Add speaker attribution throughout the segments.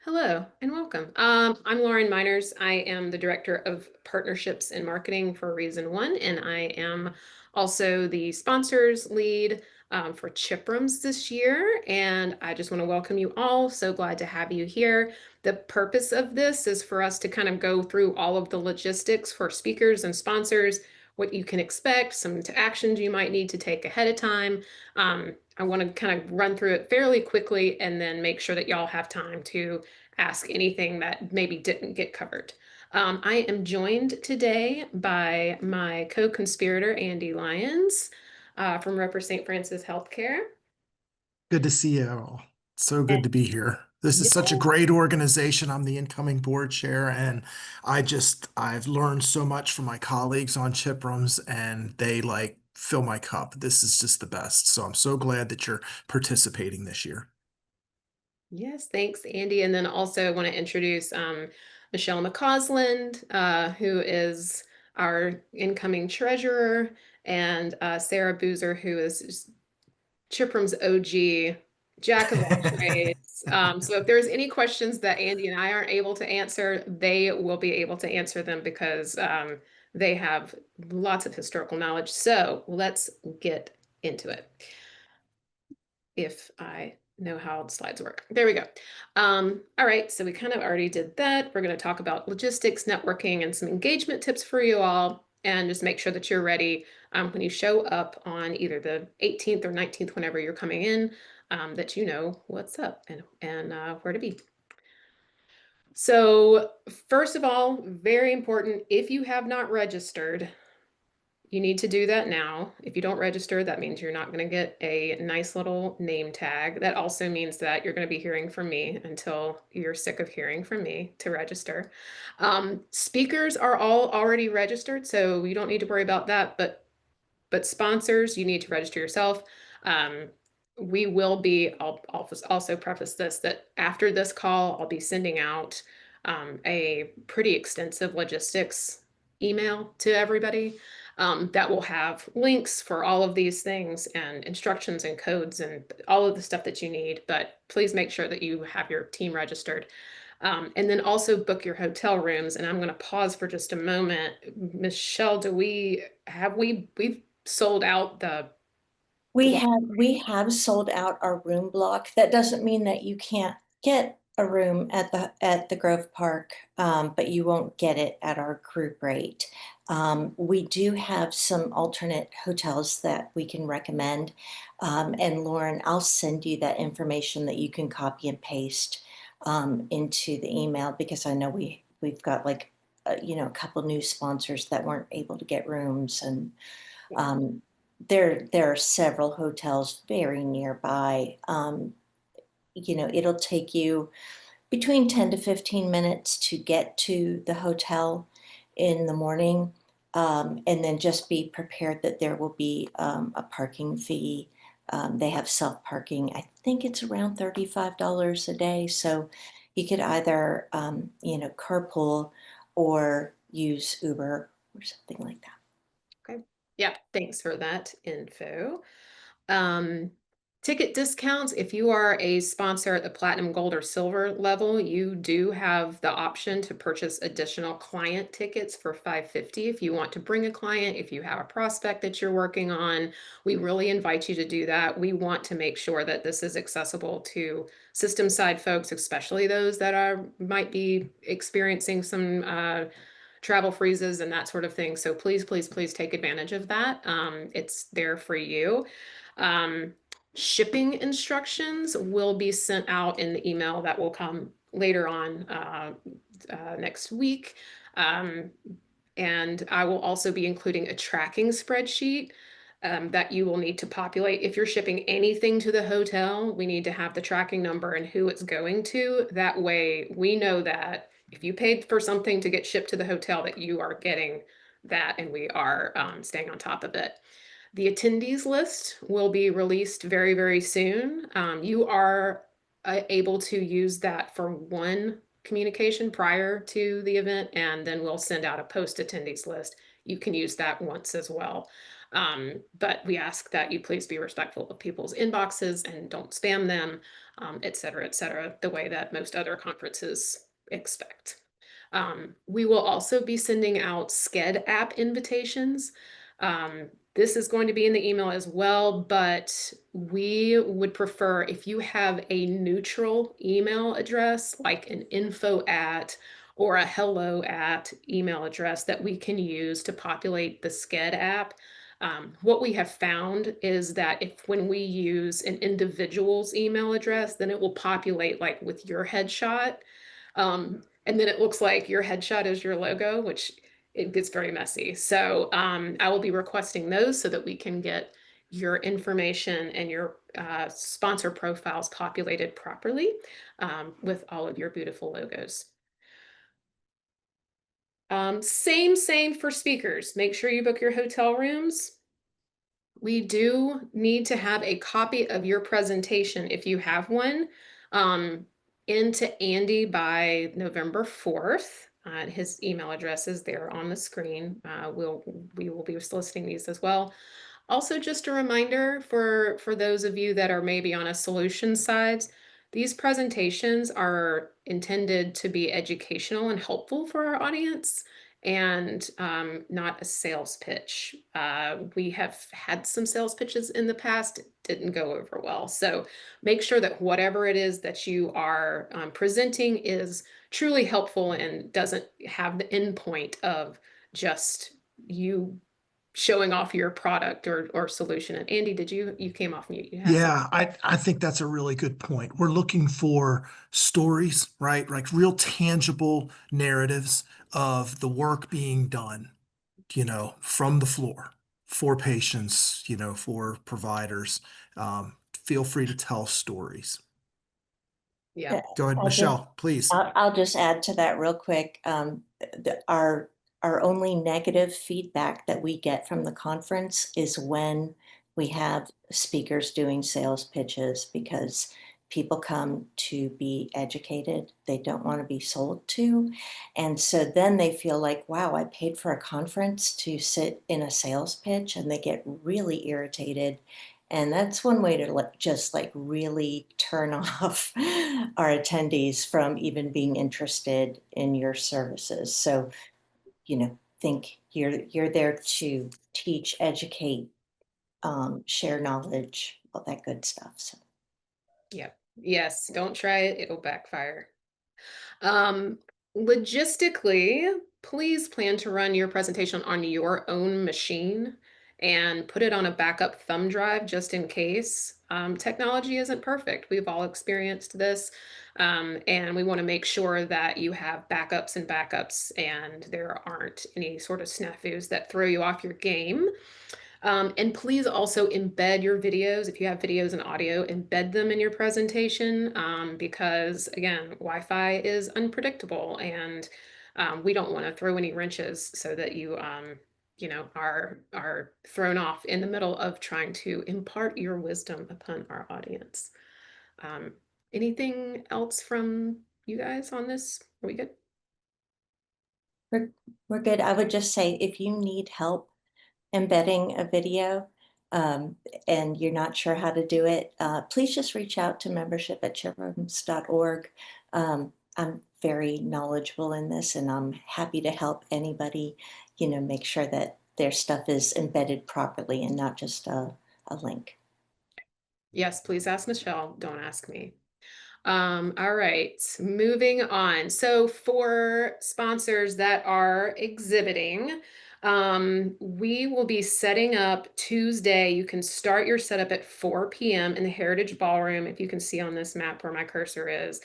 Speaker 1: Hello and welcome. I'm Lauren Miners. I am the Director of Partnerships and Marketing for Reason One, and I am also the sponsors lead for CHPRMS this year. And I just want to welcome you all. So glad to have you here. The purpose of this is for us to kind of go through all of the logistics for speakers and sponsors, what you can expect, some actions you might need to take ahead of time. I want to kind of run through it fairly quickly and then make sure that y'all have time to ask anything that maybe didn't get covered. I am joined today by my co-conspirator, Andy Lyons, from Roper St. Francis Healthcare.
Speaker 2: Good to see you all. So
Speaker 1: And
Speaker 2: good to be here. This is such a
Speaker 1: yeah,
Speaker 2: great organization. I'm the incoming board chair, and I've learned so much from my colleagues on Chiprams, and they like fill my cup. This is just the best. So I'm so glad that you're participating this year.
Speaker 1: yes, thanks, Andy. And then also I want to introduce Michelle McCausland, who is our incoming treasurer, and Sarah Boozer, who is Chipram's OG, jack of all trades. So if there's any questions that Andy and I aren't able to answer, they will be able to answer them because they have lots of historical knowledge. So let's get into it. If I know how the slides work. There we go. All right, so we kind of already did that. We're going to talk about logistics, networking, and some engagement tips for you all, and just make sure that you're ready when you show up on either the 18th or 19th, whenever you're coming in, that you know what's up and where to be. So first of all, very important, if you have not registered, you need to do that now. If you don't register, that means you're not going to get a nice little name tag. That also means that you're going to be hearing from me until you're sick of hearing from me to register. Speakers are all already registered, so you don't need to worry about that. But sponsors, you need to register yourself. Um, we will be, I'll also preface this, that after this call, I'll be sending out a pretty extensive logistics email to everybody that will have links for all of these things and instructions and codes and all of the stuff that you need. But please make sure that you have your team registered. And then also book your hotel rooms. And I'm going to pause for just a moment. Michelle, we've sold out the
Speaker 3: We
Speaker 1: block?
Speaker 3: have sold out our room block. That doesn't mean that you can't get a room at the Grove Park, but you won't get it at our group rate. We do have some alternate hotels that we can recommend. And Lauren, I'll send you that information that you can copy and paste into the email because I know we've got like a couple new sponsors that weren't able to get rooms and um, there are several hotels very nearby. It'll take you between 10 to 15 minutes to get to the hotel in the morning. And then just be prepared that there will be a parking fee. They have self-parking. I think it's around $35 a day. So you could either, carpool or use Uber or something like that.
Speaker 1: Okay. Yeah, thanks for that info. Um, Ticket discounts, if you are a sponsor at the platinum, gold, or silver level, you do have the option to purchase additional client tickets for $550 if you want to bring a client, if you have a prospect that you're working on. We really invite you to do that. We want to make sure that this is accessible to system side folks, especially those that might be experiencing some travel freezes and that sort of thing. So please, please, please take advantage of that. It's there for you. Um, Shipping instructions will be sent out in the email that will come later on next week. Um, and I will also be including a tracking spreadsheet that you will need to populate. If you're shipping anything to the hotel, we need to have the tracking number and who it's going to. That way we know that if you paid for something to get shipped to the hotel, that you are getting that and we are staying on top of it. The attendees list will be released very, very soon. You are able to use that for one communication prior to the event, and then we'll send out a post attendees list. You can use that once as well. But we ask that you please be respectful of people's inboxes and don't spam them. et cetera, the way that most other conferences expect. We will also be sending out SCED app invitations. This is going to be in the email as well, but we would prefer if you have a neutral email address, like an info at or a hello at email address that we can use to populate the SCED app. What we have found is that if when we use an individual's email address, then it will populate like with your headshot. And then it looks like your headshot is your logo, which it gets very messy. So I will be requesting those so that we can get your information and your sponsor profiles populated properly with all of your beautiful logos. Same for speakers. Make sure you book your hotel rooms. We do need to have a copy of your presentation, if you have one, into Andy by November 4th. His email address is there on the screen. We will be soliciting these as well. Also, just a reminder for those of you that are maybe on a solution side, these presentations are intended to be educational and helpful for our audience and not a sales pitch. We have had some sales pitches in the past, it didn't go over well. So make sure that whatever it is that you are presenting is truly helpful and doesn't have the end point of just you showing off your product or solution. And Andy, you came off mute? You had something.
Speaker 2: Yeah, I think that's a really good point. We're looking for stories, right? Like real tangible narratives of the work being done, from the floor for patients, for providers. Feel free to tell stories.
Speaker 1: Yeah.
Speaker 2: Go ahead,
Speaker 3: I'll just
Speaker 2: Michelle, please.
Speaker 3: I'll just add to that real quick. Our only negative feedback that we get from the conference is when we have speakers doing sales pitches, because people come to be educated. They don't want to be sold to. And so then they feel like, wow, I paid for a conference to sit in a sales pitch, and they get really irritated. And that's one way to just like really turn off our attendees from even being interested in your services. So, think you're there to teach, educate, share knowledge, all that good stuff. So
Speaker 1: Yep. Yes. Don't try it. It'll backfire. Um, Logistically, please plan to run your presentation on your own machine and put it on a backup thumb drive just in case. Technology isn't perfect. We've all experienced this. And we want to make sure that you have backups and backups and there aren't any sort of snafus that throw you off your game. And please also embed your videos. If you have videos and audio, embed them in your presentation because, again, Wi-Fi is unpredictable and we don't want to throw any wrenches so that you, are thrown off in the middle of trying to impart your wisdom upon our audience. Um, Anything else from you guys on this? Are we good?
Speaker 3: we're good. I would just say if you need help embedding a video, and you're not sure how to do it, please just reach out to membership@chiprms.org. I'm very knowledgeable in this, and I'm happy to help anybody, make sure that their stuff is embedded properly and not just a link.
Speaker 1: Yes, please ask Michelle. Don't ask me. All right, moving on. So for sponsors that are exhibiting, we will be setting up Tuesday. You can start your setup at 4 p.m. in the Heritage Ballroom. If you can see on this map where my cursor is.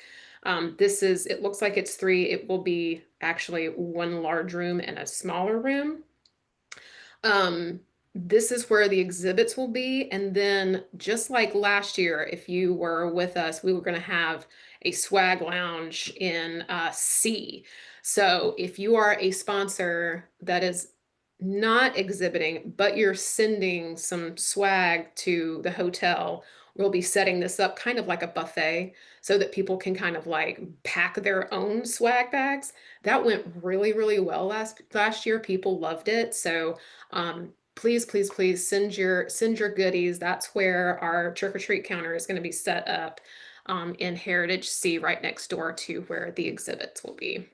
Speaker 1: It looks like it's three. It will be actually one large room and a smaller room. This is where the exhibits will be. And then just like last year, if you were with us, we were going to have a swag lounge in C. So if you are a sponsor that is not exhibiting, but you're sending some swag to the hotel, we'll be setting this up kind of like a buffet so that people can kind of like pack their own swag bags. That went really, really well last year. People loved it. So please send your goodies. That's where our trick or treat counter is going to be set up. in Heritage C right next door to where the exhibits will be.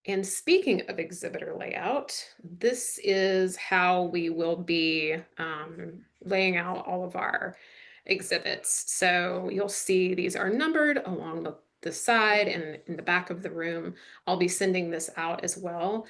Speaker 1: And speaking of exhibitor layout, this is how we will be laying out all of our exhibits. So you'll see these are numbered along the side and in the back of the room. I'll be sending this out as well.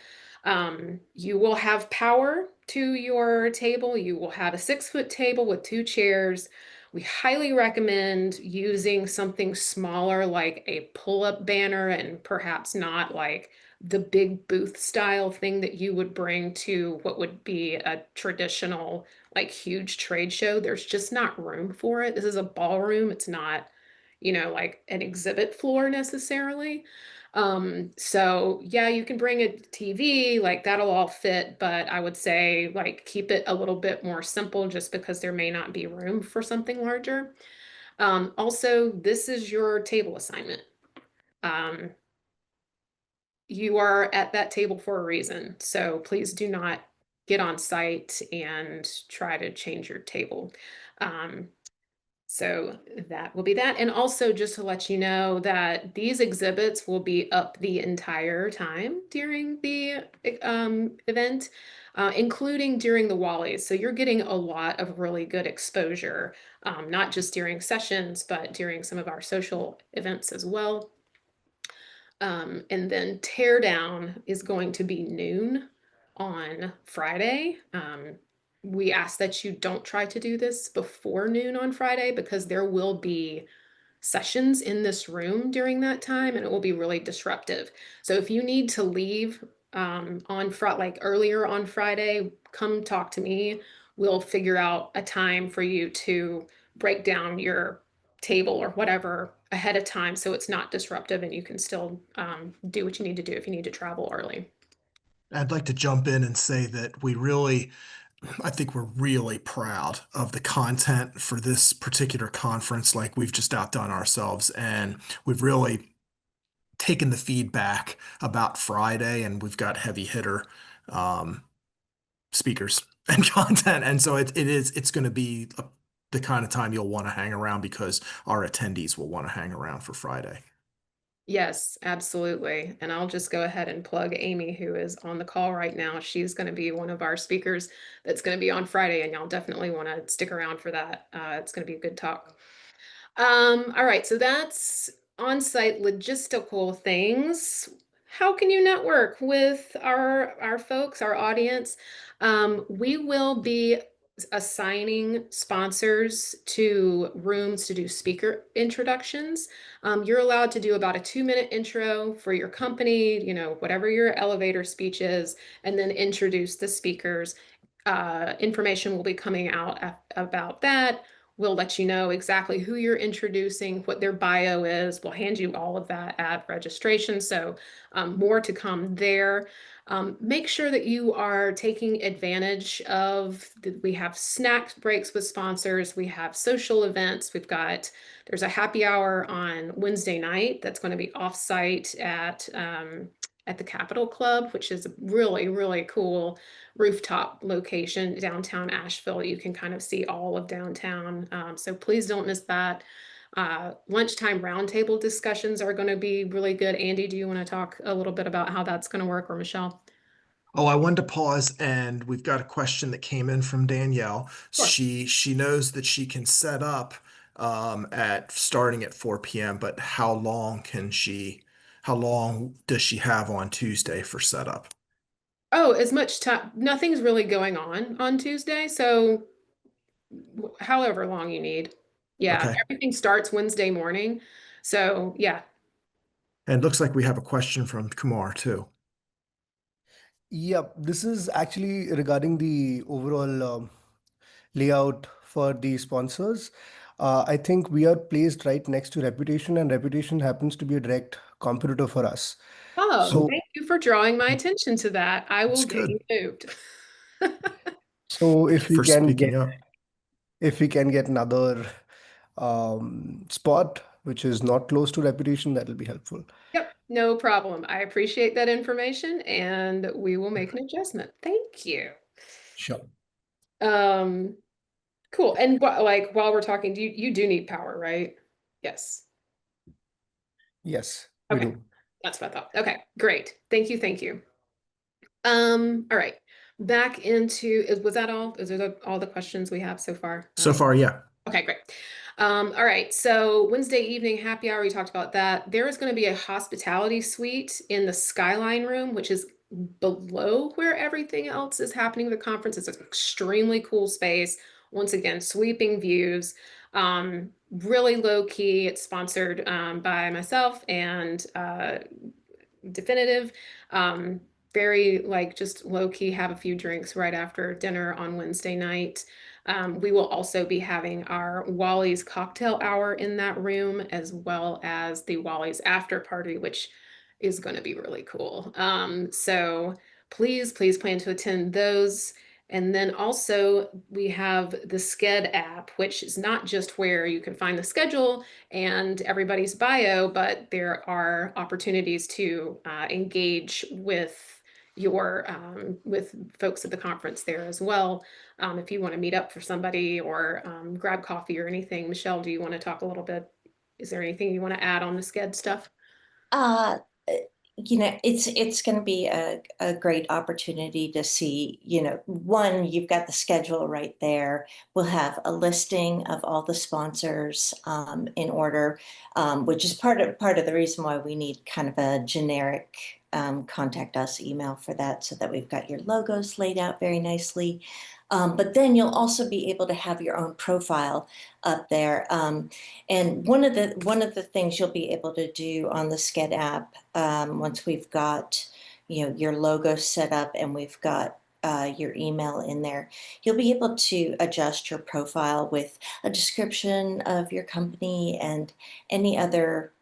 Speaker 1: You will have power to your table. You will have a 6-foot table with 2 chairs. We highly recommend using something smaller like a pull-up banner and perhaps not like the big booth style thing that you would bring to what would be a traditional, like huge trade show. There's just not room for it. This is a ballroom. It's not, like an exhibit floor necessarily. So yeah, you can bring a TV, like that'll all fit, but I would say like keep it a little bit more simple just because there may not be room for something larger. Also, this is your table assignment. Um, you are at that table for a reason. So please do not get on site and try to change your table. Um, so that will be that. And also just to let you know that these exhibits will be up the entire time during the event, including during the Wallies. So you're getting a lot of really good exposure, not just during sessions, but during some of our social events as well. And then teardown is going to be noon on Friday. We ask that you don't try to do this before noon on Friday because there will be sessions in this room during that time and it will be really disruptive. So if you need to leave on like earlier on Friday, come talk to me. We'll figure out a time for you to break down your table or whatever ahead of time so it's not disruptive and you can still do what you need to do if you need to travel early.
Speaker 2: I'd like to jump in and say that I think we're really proud of the content for this particular conference. Like we've just outdone ourselves and we've really taken the feedback about Friday and we've got heavy hitter um, speakers and content. And so it's going to be the kind of time you'll want to hang around because our attendees will want to hang around for Friday.
Speaker 1: Yes, absolutely. And I'll just go ahead and plug Amy, who is on the call right now. She's going to be one of our speakers that's going to be on Friday, and y'all definitely want to stick around for that. It's going to be a good talk. All right, so that's on-site logistical things. How can you network with our folks, our audience? We will be assigning sponsors to rooms to do speaker introductions. You're allowed to do about a 2-minute intro for your company, whatever your elevator speech is, and then introduce the speakers. Information will be coming out about that. We'll let you know exactly who you're introducing, what their bio is. We'll hand you all of that at registration. So more to come there. Make sure that you are taking advantage of, we have snack breaks with sponsors. We have social events. There's a happy hour on Wednesday night that's going to be offsite at the Capitol Club, which is a really, really cool rooftop location downtown Asheville. You can kind of see all of downtown. So please don't miss that. Lunchtime roundtable discussions are going to be really good. Andy, do you want to talk a little bit about how that's going to work, or Michelle?
Speaker 2: Oh, I wanted to pause and we've got a question that came in from Danielle.
Speaker 1: Sure.
Speaker 2: She knows that she can set up at starting at 4 p.m., but how long does she have on Tuesday for setup?
Speaker 1: Oh, as much time, nothing's really going on Tuesday, so however long you need. Yeah,
Speaker 2: Okay.
Speaker 1: everything starts Wednesday morning. So yeah.
Speaker 2: And it looks like we have a question from Kumar too.
Speaker 4: Yeah, this is actually regarding the overall layout for the sponsors. I think we are placed right next to Reputation, and Reputation happens to be a direct competitor for us.
Speaker 1: Oh,
Speaker 4: So,
Speaker 1: thank you for drawing my attention to that. I
Speaker 2: That's
Speaker 1: will get you
Speaker 2: good.
Speaker 1: moved.
Speaker 4: so
Speaker 2: Thank you
Speaker 4: if we
Speaker 2: for
Speaker 4: can get
Speaker 2: speaking up.
Speaker 4: another spot which is not close to Reputation, that will be helpful.
Speaker 1: Yep, no problem. I appreciate that information and we will make an adjustment. Thank you.
Speaker 4: Sure.
Speaker 1: Um, Cool. And like while we're talking, you do need power, right? Yes.
Speaker 4: Yes, we
Speaker 1: Okay.
Speaker 4: do.
Speaker 1: That's what I thought. Okay, great. Thank you. Thank you. All right. Back into, was that all? Is there all the questions we have so far?
Speaker 2: So far, yeah.
Speaker 1: Okay, great. All right. So Wednesday evening happy hour, we talked about that. There is going to be a hospitality suite in the Skyline room, which is below where everything else is happening. The conference is an extremely cool space. Once again, sweeping views. Really low key. It's sponsored by myself and Definitive. Very like just low key, have a few drinks right after dinner on Wednesday night. We will also be having our Wally's cocktail hour in that room, as well as the Wally's after party, which is going to be really cool. So please plan to attend those. And then also we have the Sked app, which is not just where you can find the schedule and everybody's bio, but there are opportunities to engage with your with folks at the conference there as well. If you want to meet up for somebody or grab coffee or anything. Michelle, do you want to talk a little bit? Is there anything you want to add on the Sked stuff?
Speaker 3: Uh, it's going to be a great opportunity to see, one, you've got the schedule right there. We'll have a listing of all the sponsors in order, which is part of the reason why we need kind of a generic contact us email for that, so that we've got your logos laid out very nicely. But then you'll also be able to have your own profile up there. And one of the things you'll be able to do on the Sked app, once we've got, your logo set up and we've got your email in there, you'll be able to adjust your profile with a description of your company and any other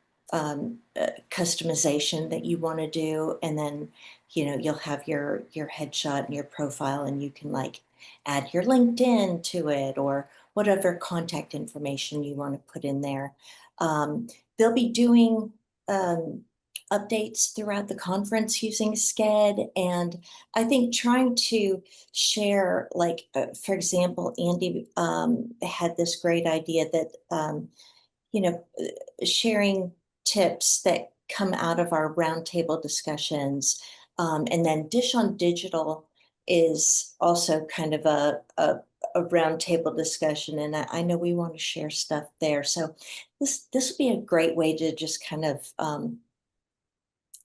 Speaker 3: customization that you want to do. And then, you'll have your headshot and your profile, and you can like add your LinkedIn to it or whatever contact information you want to put in there. They'll be doing um, updates throughout the conference using Sked, and I think trying to share, like, for example, Andy had this great idea that, sharing tips that come out of our roundtable discussions. And then Dish on Digital is also kind of a roundtable discussion. And I know we want to share stuff there. So this would be a great way to just kind of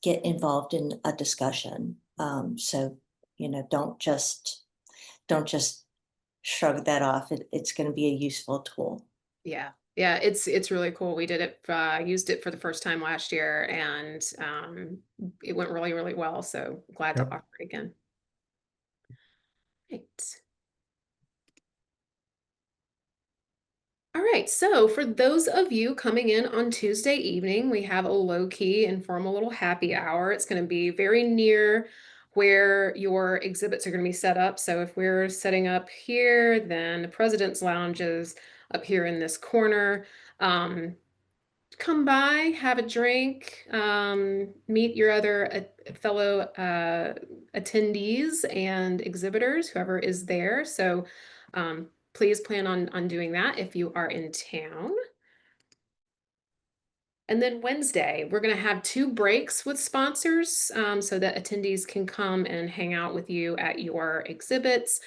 Speaker 3: get involved in a discussion. So, don't just shrug that off. It's going to be a useful tool.
Speaker 1: Yeah. Yeah, it's really cool. We did it, used it for the first time last year, and it went really, really well. So glad to
Speaker 2: Yep.
Speaker 1: offer it again. Right. All right, so for those of you coming in on Tuesday evening, we have a low-key informal little happy hour. It's going to be very near where your exhibits are going to be set up. So if we're setting up here, then the President's Lounge is up here in this corner. Come by, have a drink, meet your other fellow attendees and exhibitors, whoever is there. So please plan on doing that if you are in town. And then Wednesday, we're going to have 2 breaks with sponsors so that attendees can come and hang out with you at your exhibits.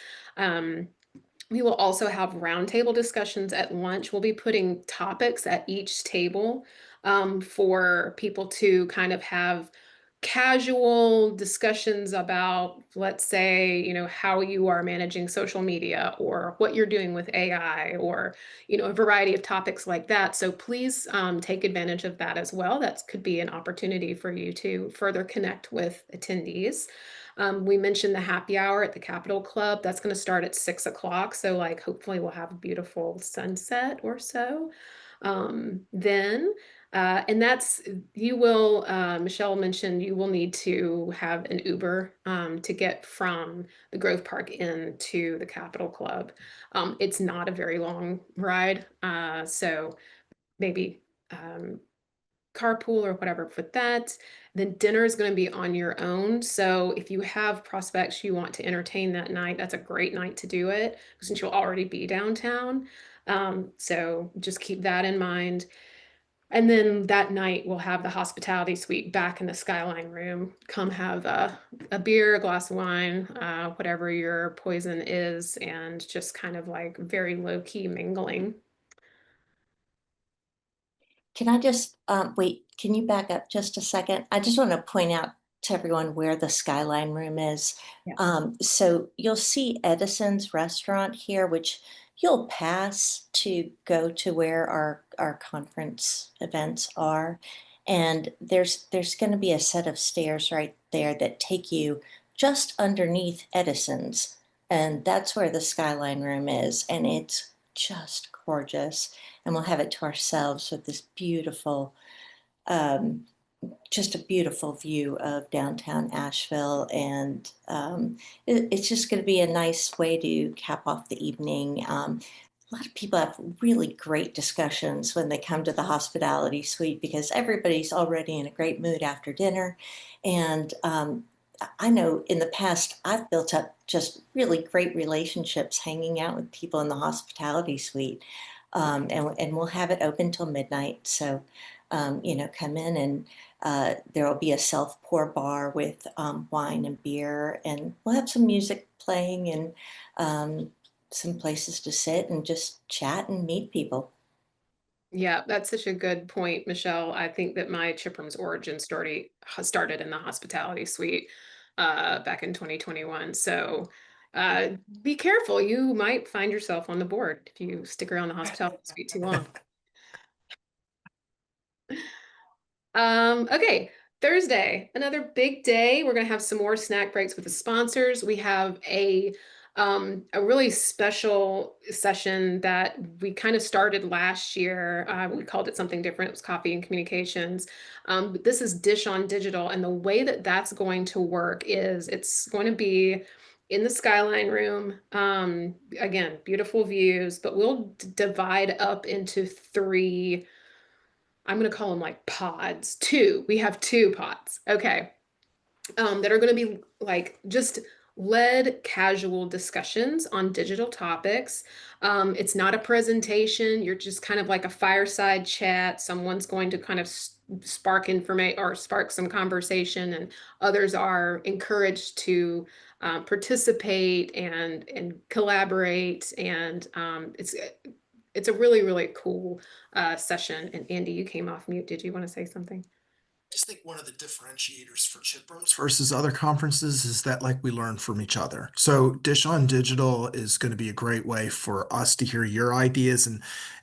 Speaker 1: We will also have roundtable discussions at lunch. We'll be putting topics at each table for people to kind of have casual discussions about, let's say, how you are managing social media or what you're doing with AI or, a variety of topics like that. So please take advantage of that as well. That could be an opportunity for you to further connect with attendees. We mentioned the happy hour at the Capitol Club. That's going to start at 6 o'clock. So like, hopefully we'll have a beautiful sunset or so. Then, and that's, you will, Michelle mentioned you will need to have an Uber to get from the Grove Park into the Capitol Club. It's not a very long ride. So maybe carpool or whatever for that. Then dinner is going to be on your own. So if you have prospects you want to entertain that night, that's a great night to do it since you'll already be downtown. So just keep that in mind. And then that night we'll have the hospitality suite back in the Skyline room. Come have a beer, a glass of wine, whatever your poison is, and just kind of like very low key mingling.
Speaker 3: Can I just wait? Can you back up just a second? I just want to point out to everyone where the Skyline Room is.
Speaker 1: Yeah.
Speaker 3: So you'll see Edison's restaurant here, which you'll pass to go to where our conference events are. And there's going to be a set of stairs right there that take you just underneath Edison's. And that's where the Skyline Room is. And it's just gorgeous, and we'll have it to ourselves with this beautiful, um, just a beautiful view of downtown Asheville. And it's just going to be a nice way to cap off the evening. A lot of people have really great discussions when they come to the hospitality suite because everybody's already in a great mood after dinner. And I know in the past I've built up just really great relationships hanging out with people in the hospitality suite. And we'll have it open till midnight. So, come in, and there will be a self pour bar with wine and beer, and we'll have some music playing, and some places to sit and just chat and meet people.
Speaker 1: Yeah, that's such a good point, Michelle. I think that my CHPRMS origin started in the hospitality suite back in 2021. So be careful. You might find yourself on the board if you stick around the hospitality suite too long. Okay, Thursday, another big day. We're gonna have some more snack breaks with the sponsors. We have a really special session that we kind of started last year. We called it something different. It was coffee and communications. But this is Dish on Digital, and the way that that's going to work is it's going to be in the Skyline room. Again, beautiful views, but we'll divide up into three. I'm going to call them like pods. Two. We have two pods. Okay. That are going to be like just led casual discussions on digital topics. It's not a presentation. You're just kind of like a fireside chat. Someone's going to kind of spark information or spark some conversation, and others are encouraged to participate and collaborate. And it's a really, really cool session. And Andy, you came off mute. Did you want to say something?
Speaker 2: I just think one of the differentiators for CHPRMS versus other conferences is that like we learn from each other. So Dish on Digital is going to be a great way for us to hear your ideas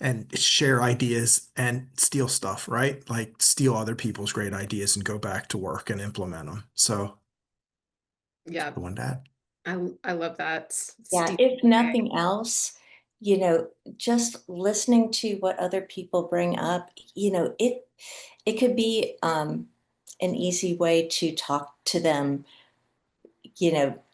Speaker 2: and share ideas and steal stuff, right? Like steal other people's great ideas and go back to work and implement them. So
Speaker 1: Yeah,
Speaker 2: I want that.
Speaker 1: I love that.
Speaker 3: Yeah,
Speaker 1: Steve.
Speaker 3: if nothing else, just listening to what other people bring up, it could be an easy way to talk to them,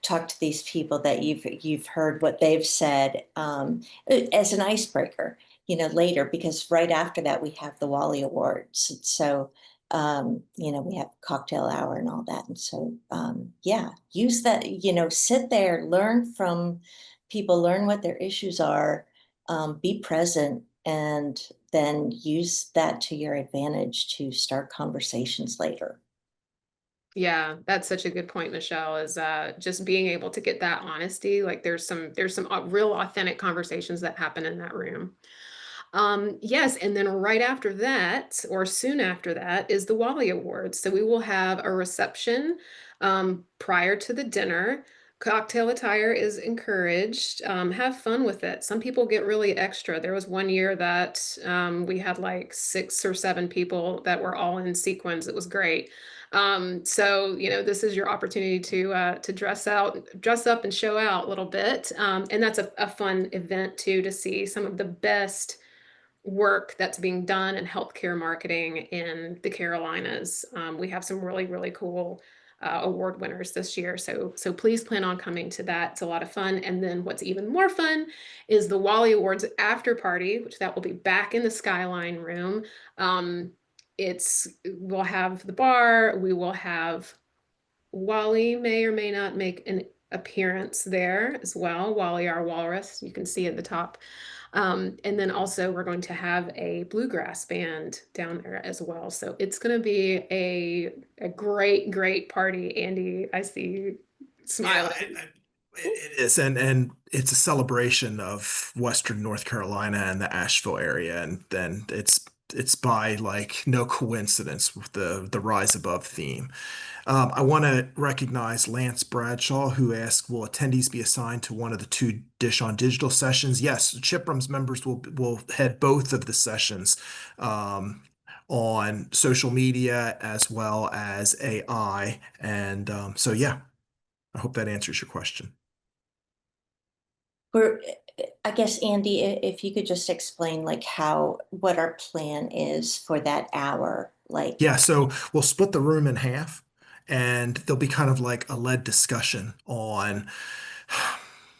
Speaker 3: talk to these people that you've heard what they've said, as an icebreaker, later, because right after that we have the Wally Awards. So, we have cocktail hour and all that. And so, yeah, use that, sit there, learn from people, learn what their issues are, be present, and then use that to your advantage to start conversations later.
Speaker 1: Yeah, that's such a good point, Michelle, is just being able to get that honesty. Like there's some real authentic conversations that happen in that room. Yes, and then right after that, or soon after that, is the Wally Awards. So we will have a reception prior to the dinner. Cocktail attire is encouraged. Have fun with it. Some people get really extra. There was one year that we had like 6 or 7 people that were all in sequins. It was great. So this is your opportunity to dress up and show out a little bit. And that's a fun event too, to see some of the best work that's being done in healthcare marketing in the Carolinas. We have some really, really cool award winners this year. So please plan on coming to that. It's a lot of fun. And then what's even more fun is the Wally Awards after party, which that will be back in the Skyline room. Um, we'll have the bar, we will have Wally may or may not make an appearance there as well. Wally, our walrus, you can see at the top. And then also we're going to have a bluegrass band down there as well. So it's going to be a great, great party. Andy, I see you smiling.
Speaker 2: It is, and it's a celebration of Western North Carolina and the Asheville area, and then it's by like no coincidence with the Rise Above theme. I want to recognize Lance Bradshaw, who asked, "Will attendees be assigned to one of the two Dish on Digital sessions?" Yes, CHPRMS members will head both of the sessions on social media as well as AI, and so yeah, I hope that answers your question.
Speaker 3: I guess, Andy, if you could just explain like what our plan is for that hour, like.
Speaker 2: Yeah, so we'll split the room in half, and there'll be kind of like a led discussion on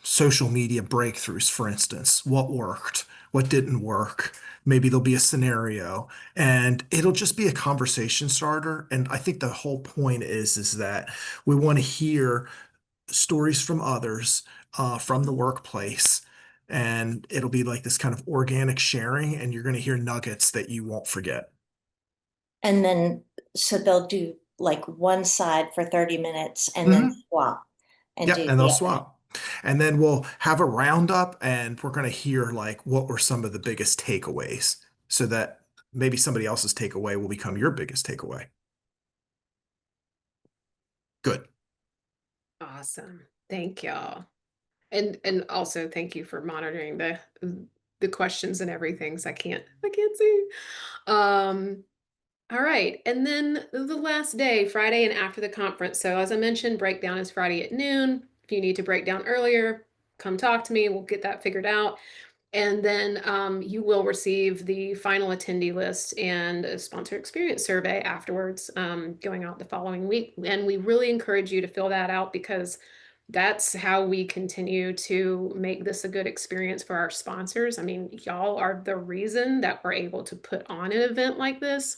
Speaker 2: social media breakthroughs, for instance, what worked, what didn't work. Maybe there'll be a scenario, and it'll just be a conversation starter. And I think the whole point is that we want to hear stories from others, from the workplace, and it'll be like this kind of organic sharing, and you're going to hear nuggets that you won't forget.
Speaker 3: And then, so they'll do like one side for 30 minutes and then swap and
Speaker 2: Yep,
Speaker 3: do
Speaker 2: and they'll
Speaker 3: the other.
Speaker 2: swap. And then we'll have a roundup, and we're going to hear like what were some of the biggest takeaways so that maybe somebody else's takeaway will become your biggest takeaway. Good.
Speaker 1: Awesome. Thank y'all. And also thank you for monitoring the questions and everything. So I can't see. All right. And then the last day, Friday and after the conference. So as I mentioned, breakdown is Friday at noon. If you need to break down earlier, come talk to me. We'll get that figured out. And then you will receive the final attendee list and a sponsor experience survey afterwards, going out the following week. And we really encourage you to fill that out because that's how we continue to make this a good experience for our sponsors. I mean, y'all are the reason that we're able to put on an event like this.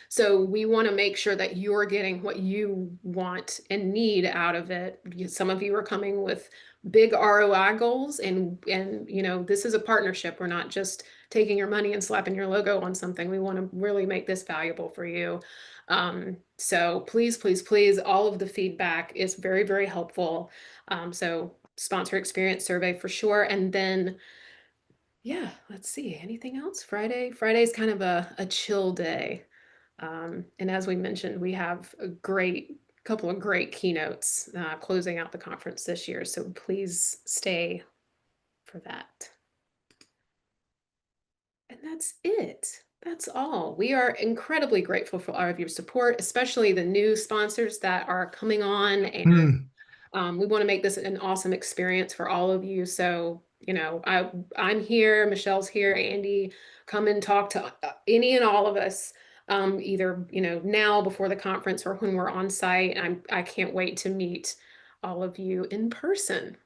Speaker 1: So we want to make sure that you're getting what you want and need out of it. Some of you are coming with big ROI goals, and this is a partnership. We're not just taking your money and slapping your logo on something. We want to really make this valuable for you. So please, please, please, all of the feedback is very, very helpful. So sponsor experience survey for sure. And then yeah, let's see, anything else? Friday's kind of a chill day. And as we mentioned, we have a couple of great keynotes closing out the conference this year. So please stay for that. And that's it. That's all. We are incredibly grateful for all of your support, especially the new sponsors that are coming on. And we want to make this an awesome experience for all of you. So, I'm here, Michelle's here, Andy, come and talk to any and all of us, either, now before the conference or when we're on site. I can't wait to meet all of you in person.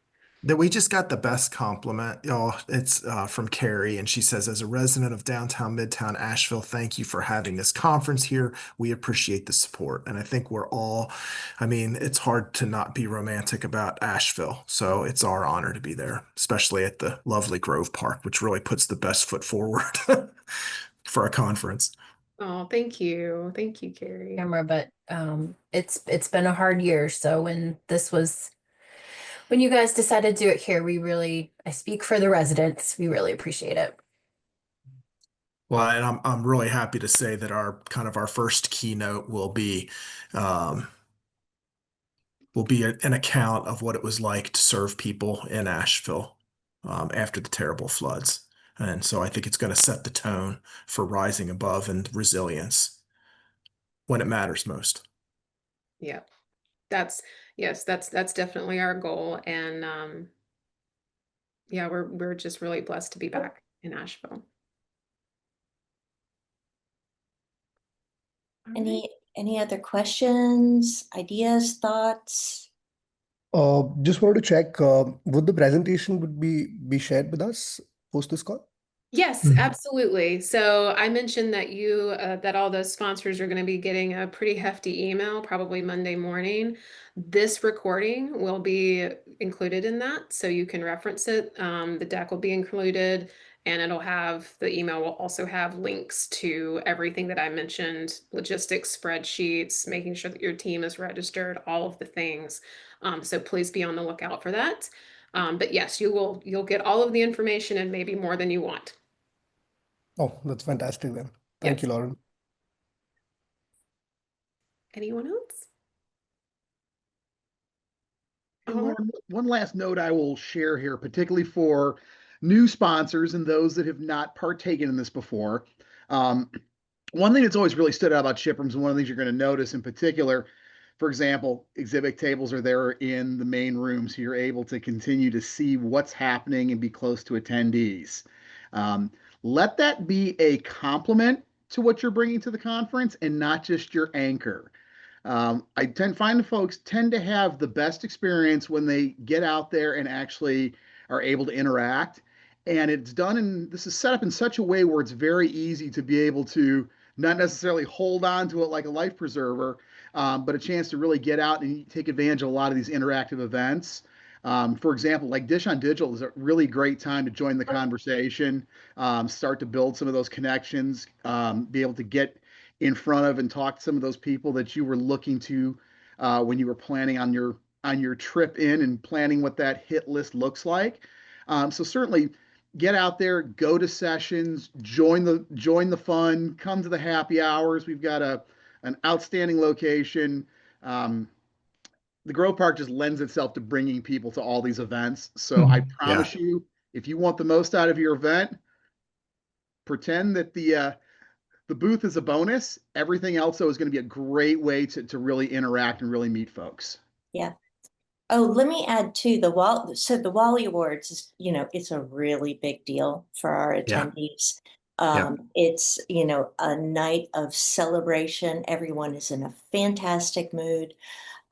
Speaker 2: That we just got the best compliment. Oh, it's from Carrie, and she says, "As a resident of downtown Midtown Asheville, thank you for having this conference here. We appreciate the support." And I think I mean, it's hard to not be romantic about Asheville. So it's our honor to be there, especially at the lovely Grove Park, which really puts the best foot forward for a conference.
Speaker 1: Oh, thank you. Thank you, Carrie.
Speaker 5: Camera, but it's been a hard year. So when you guys decided to do it here, I speak for the residents. We really appreciate it.
Speaker 2: Well, and I'm really happy to say that our first keynote will be an account of what it was like to serve people in Asheville after the terrible floods. And so I think it's going to set the tone for rising above and resilience when it matters most.
Speaker 1: Yeah, that's definitely our goal. And yeah, we're just really blessed to be back in Asheville. All right.
Speaker 3: Any other questions, ideas, thoughts?
Speaker 4: Just wanted to check, would the presentation be shared with us post this call?
Speaker 1: Yes,
Speaker 2: Mhm.
Speaker 1: absolutely. So I mentioned that that all the sponsors are going to be getting a pretty hefty email, probably Monday morning. This recording will be included in that, so you can reference it. The deck will be included, and the email will also have links to everything that I mentioned, logistics, spreadsheets, making sure that your team is registered, all of the things. So please be on the lookout for that. But yes, you'll get all of the information and maybe more than you want.
Speaker 4: Oh, that's fantastic then. Thank you,
Speaker 1: Yes.
Speaker 4: Lauren.
Speaker 1: Anyone else?
Speaker 6: And
Speaker 1: All right.
Speaker 6: Lauren, one last note I will share here, particularly for new sponsors and those that have not partaken in this before. Um, One thing that's always really stood out about ShipRooms, and one of the things you're going to notice in particular, for example, exhibit tables are there in the main room, so you're able to continue to see what's happening and be close to attendees. Um, Let that be a compliment to what you're bringing to the conference and not just your anchor. I tend to find the folks tend to have the best experience when they get out there and actually are able to interact. And it's done this is set up in such a way where it's very easy to be able to not necessarily hold on to it like a life preserver, but a chance to really get out and take advantage of a lot of these interactive events. For example, like Dish on Digital is a really great time to join the conversation, start to build some of those connections, be able to get in front of and talk to some of those people that you were looking to when you were planning on your trip in and planning what that hit list looks like. So certainly get out there, go to sessions, join the fun, come to the happy hours. We've got an outstanding location. Um, the Grove Park just lends itself to bringing people to all these events. So I
Speaker 2: Yeah.
Speaker 6: promise you, if you want the most out of your event, pretend that the booth is a bonus. Everything else, though, is going to be a great way to really interact and really meet folks.
Speaker 3: Yeah. Oh, let me add too, the Wally Awards is, it's a really big deal for our
Speaker 2: Yeah.
Speaker 3: attendees.
Speaker 2: Yeah.
Speaker 3: It's, a night of celebration. Everyone is in a fantastic mood.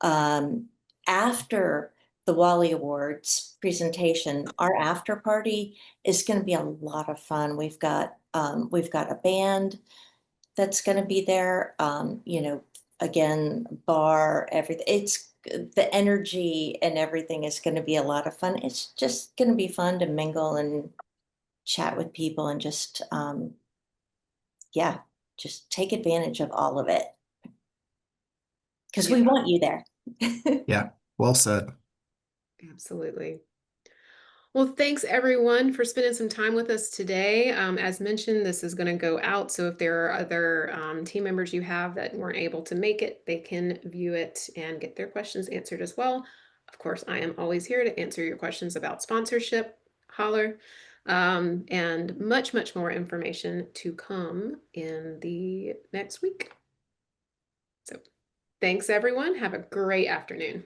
Speaker 3: Um, After the Wally Awards presentation, our after party is going to be a lot of fun. We've got a band that's going to be there. Again, bar, everything. It's the energy and everything is going to be a lot of fun. It's just going to be fun to mingle and chat with people and yeah, just take advantage of all of it because
Speaker 1: Yeah,
Speaker 3: we want you there.
Speaker 2: Yeah. Well said.
Speaker 1: absolutely. Well, thanks everyone for spending some time with us today. As mentioned, this is going to go out. So if there are other team members you have that weren't able to make it, they can view it and get their questions answered as well. Of course, I am always here to answer your questions about sponsorship, holler, and much, much more information to come in the next week. So thanks everyone. Have a great afternoon.